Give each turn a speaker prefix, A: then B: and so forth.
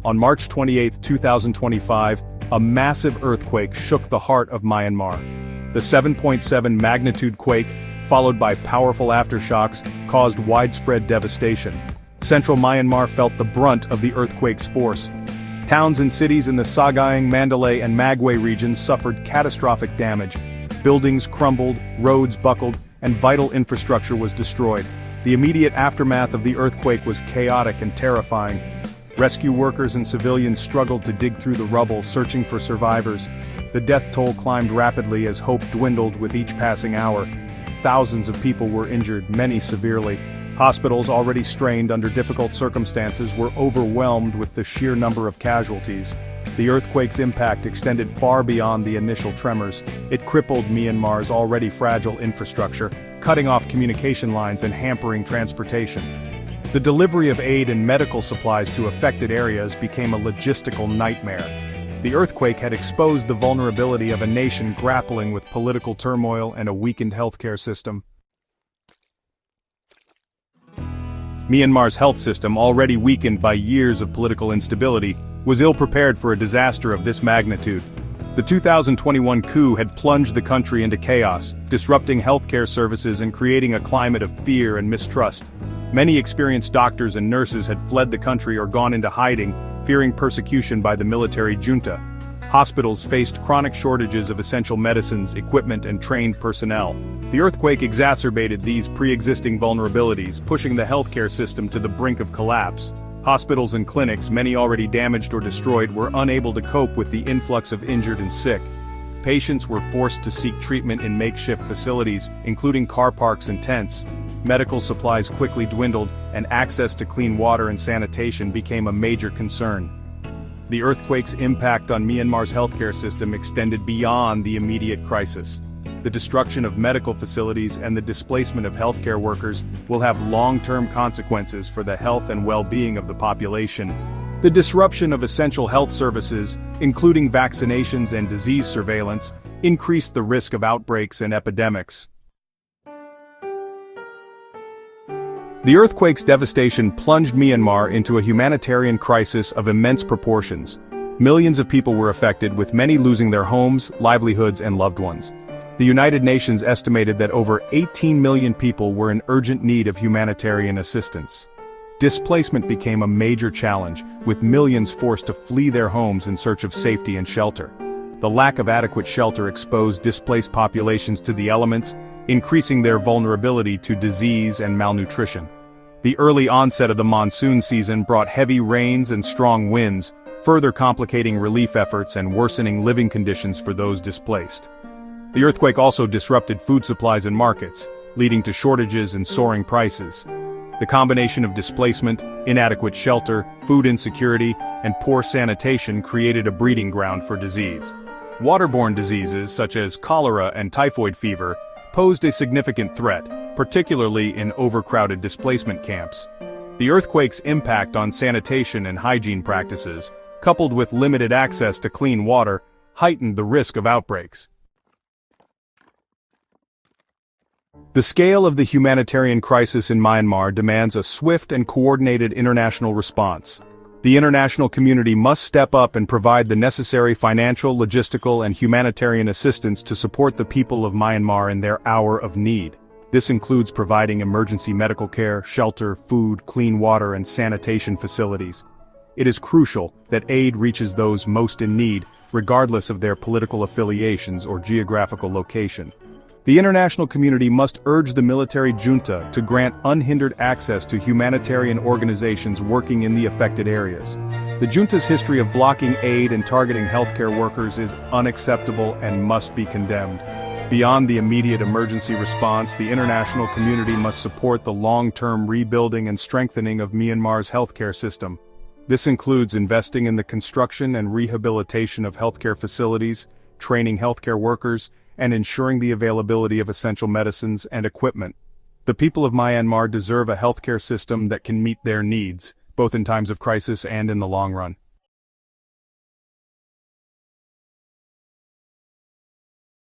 A: On March 28, 2025, a massive earthquake shook the heart of Myanmar. The 7.7 magnitude quake, followed by powerful aftershocks, caused widespread devastation. Central Myanmar felt the brunt of the earthquake's force. Towns and cities in the Sagaing, Mandalay and Magway regions suffered catastrophic damage. Buildings crumbled, roads buckled, and vital infrastructure was destroyed. The immediate aftermath of the earthquake was chaotic and terrifying. Rescue workers and civilians struggled to dig through the rubble, searching for survivors. The death toll climbed rapidly as hope dwindled with each passing hour. Thousands of people were injured, many severely. Hospitals, already strained under difficult circumstances, were overwhelmed with the sheer number of casualties. The earthquake's impact extended far beyond the initial tremors. It crippled Myanmar's already fragile infrastructure, cutting off communication lines and hampering transportation. The delivery of aid and medical supplies to affected areas became a logistical nightmare. The earthquake had exposed the vulnerability of a nation grappling with political turmoil and a weakened healthcare system. Myanmar's health system, already weakened by years of political instability, was ill-prepared for a disaster of this magnitude. The 2021 coup had plunged the country into chaos, disrupting healthcare services and creating a climate of fear and mistrust. Many experienced doctors and nurses had fled the country or gone into hiding, fearing persecution by the military junta. Hospitals faced chronic shortages of essential medicines, equipment, and trained personnel. The earthquake exacerbated these pre-existing vulnerabilities, pushing the healthcare system to the brink of collapse. Hospitals and clinics, many already damaged or destroyed, were unable to cope with the influx of injured and sick. Patients were forced to seek treatment in makeshift facilities, including car parks and tents. Medical supplies quickly dwindled, and access to clean water and sanitation became a major concern. The earthquake's impact on Myanmar's healthcare system extended beyond the immediate crisis. The destruction of medical facilities and the displacement of healthcare workers will have long-term consequences for the health and well-being of the population. The disruption of essential health services, including vaccinations and disease surveillance, increased the risk of outbreaks and epidemics. The earthquake's devastation plunged Myanmar into a humanitarian crisis of immense proportions. Millions of people were affected, with many losing their homes, livelihoods, and loved ones. The United Nations estimated that over 18 million people were in urgent need of humanitarian assistance. Displacement became a major challenge, with millions forced to flee their homes in search of safety and shelter. The lack of adequate shelter exposed displaced populations to the elements, increasing their vulnerability to disease and malnutrition. The early onset of the monsoon season brought heavy rains and strong winds, further complicating relief efforts and worsening living conditions for those displaced. The earthquake also disrupted food supplies and markets, leading to shortages and soaring prices. The combination of displacement, inadequate shelter, food insecurity, and poor sanitation created a breeding ground for disease. Waterborne diseases such as cholera and typhoid fever posed a significant threat, particularly in overcrowded displacement camps. The earthquake's impact on sanitation and hygiene practices, coupled with limited access to clean water, heightened the risk of outbreaks. The scale of the humanitarian crisis in Myanmar demands a swift and coordinated international response. The international community must step up and provide the necessary financial, logistical, and humanitarian assistance to support the people of Myanmar in their hour of need. This includes providing emergency medical care, shelter, food, clean water, and sanitation facilities. It is crucial that aid reaches those most in need, regardless of their political affiliations or geographical location. The international community must urge the military junta to grant unhindered access to humanitarian organizations working in the affected areas. The junta's history of blocking aid and targeting healthcare workers is unacceptable and must be condemned. Beyond the immediate emergency response, the international community must support the long-term rebuilding and strengthening of Myanmar's healthcare system. This includes investing in the construction and rehabilitation of healthcare facilities, training healthcare workers, and ensuring the availability of essential medicines and equipment. The people of Myanmar deserve a healthcare system that can meet their needs, both in times of crisis and in the long run.